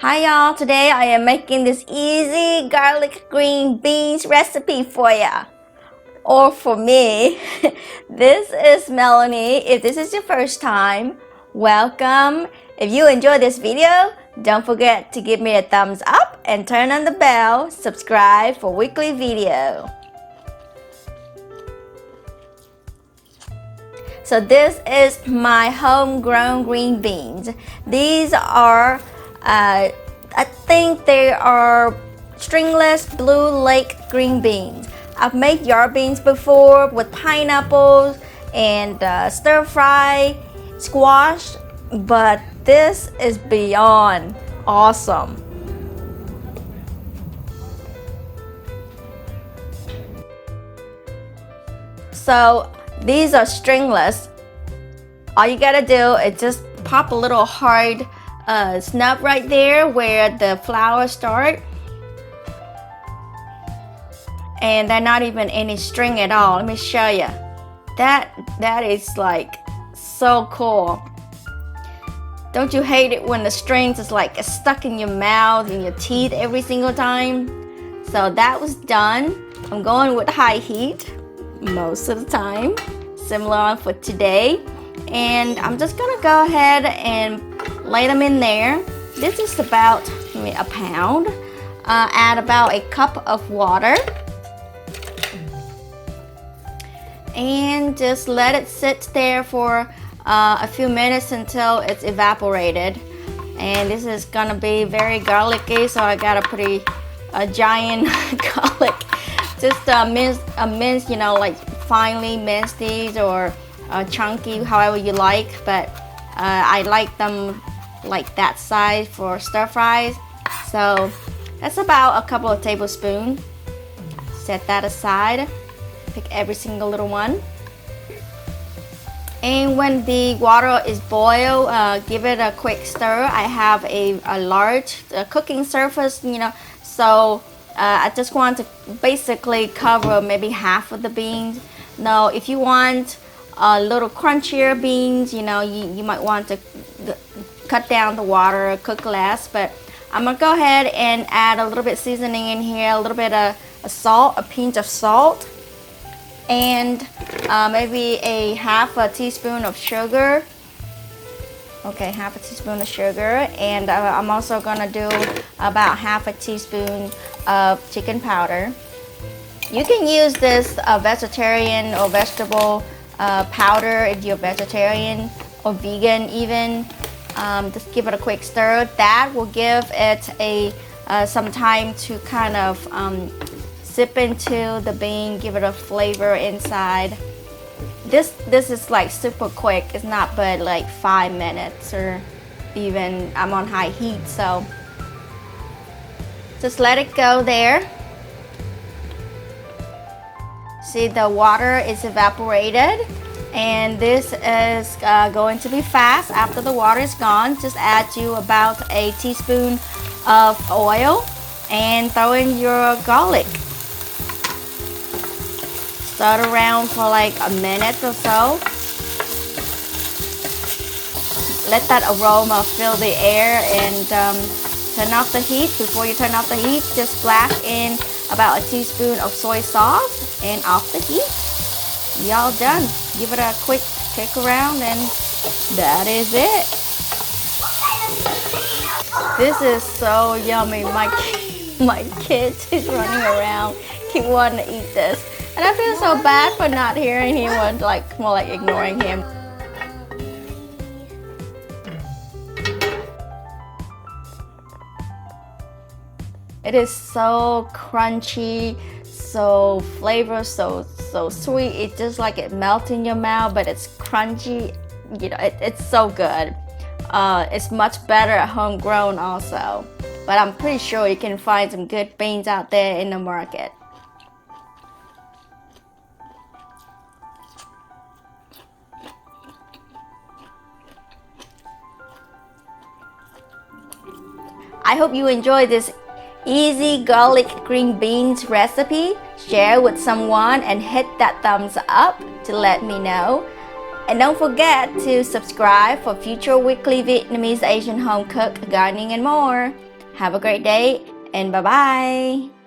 Hi y'all, today I am making this easy garlic green beans recipe for ya. Or for me. This is Melanie. If this is your first time, welcome. If you enjoyed this video, don't forget to give me a thumbs up and turn on the bell. Subscribe for weekly video. So this is my homegrown green beans. These are, I think they are stringless blue lake green beans. I've made yard beans before with pineapples and stir fry squash, but this is beyond awesome. So these are stringless. All you gotta do is just pop a little hard snub right there where the flowers start. And they're not even any string at all. Let me show you. That is like so cool. Don't you hate it when the strings is like stuck in your mouth and your teeth every single time? So that was done. I'm going with high heat most of the time, similar on for today, and I'm just gonna go ahead and lay them in there. This is about a pound. Add about a cup of water and just let it sit there for a few minutes until it's evaporated. And this is gonna be very garlicky, so I got a giant garlic. Just mince, you know, like finely mince these or chunky, however you like. But I like them like that size for stir fries. So that's about a couple of tablespoons. Set that aside. Pick every single little one. And when the water is boiled, give it a quick stir. I have a large cooking surface, you know, so I just want to basically cover maybe half of the beans. Now, if you want a little crunchier beans, you know, you might want to cut down the water, cook less. But I'm gonna go ahead and add a little bit seasoning in here, a little bit of salt, a pinch of salt, and maybe a half a teaspoon of sugar. Okay, half a teaspoon of sugar, and I'm also gonna do about half a teaspoon of chicken powder. You can use this vegetarian or vegetable powder if you're vegetarian or vegan even. Just give it a quick stir. That will give it some time to kind of sip into the bean, give it a flavor inside. This is like super quick. It's not but like 5 minutes, or even I'm on high heat, so just let it go there. See, the water is evaporated, and this is going to be fast. After the water is gone, just add you about a teaspoon of oil and throw in your garlic. Stir around for like a minute or so. Let that aroma fill the air, and turn off the heat. Before you turn off the heat, just splash in about a teaspoon of soy sauce and off the heat. Y'all done. Give it a quick kick around, and that is it. This is so yummy. My kids is running around, keep wanting to eat this. And I feel so bad for not hearing him, or like more like ignoring him. It is so crunchy, so flavor, so sweet. It's just like it melts in your mouth, but it's crunchy. You know, it's so good. It's much better at homegrown also. But I'm pretty sure you can find some good beans out there in the market. I hope you enjoyed this easy garlic green beans recipe. Share with someone and hit that thumbs up to let me know. And don't forget to subscribe for future weekly Vietnamese Asian home cook, gardening, and more. Have a great day and bye bye.